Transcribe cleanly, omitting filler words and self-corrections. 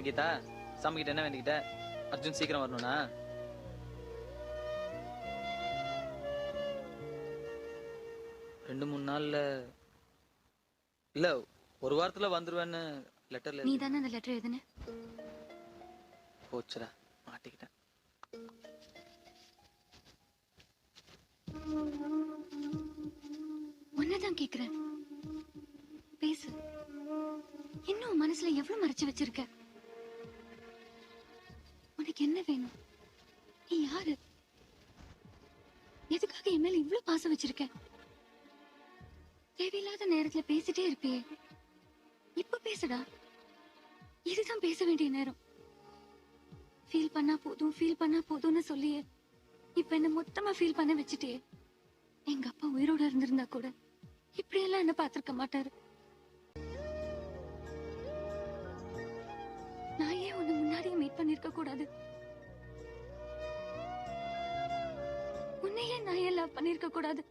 என்ன கீதா, சாமி கிட்ட என்ன வேண்டிக்கிட்ட? அர்ஜுன் சீக்கிரம் வரணும்னா? ரெண்டு மூணு நாள்ல இல்ல, ஒரு வாரத்துல வந்துருவேன்னு லெட்டர்ல. நீ தானே அந்த லெட்டர் எழுதுன? போச்சுடா, மாட்டிக்கிட்டேன். உன்னதான் கேக்குறேன், பேசு. இன்னும் மனசுல எவ்வளவு மறைச்சு வச்சிருக்க? உனக்கு என்ன வேணும்? நீ யாரு? எதுக்காக என் மேல இவ்வளவு பாசம் வச்சிருக்க? தேவையில்லாத நேரத்துல பேசிட்டே இருப்பியே, இப்ப பேசுடா. இதுதான் பேச வேண்டிய நேரம். ஃபீல் பண்ணா போதும், ஃபீல் பண்ணா போதும்னு சொல்லியே இப்ப என்ன மொத்தமா ஃபீல் பண்ண வச்சுட்டே. எங்க அப்பா உயிரோட இருந்திருந்தா கூட இப்படி எல்லாம் என்ன பாத்திருக்க மாட்டாரு. நான் ஏன் உன்னை முன்னாடியே மீட் பண்ணிருக்க கூடாது? உன்னையே நான் ஏன் லவ் பண்ணிருக்க கூடாது?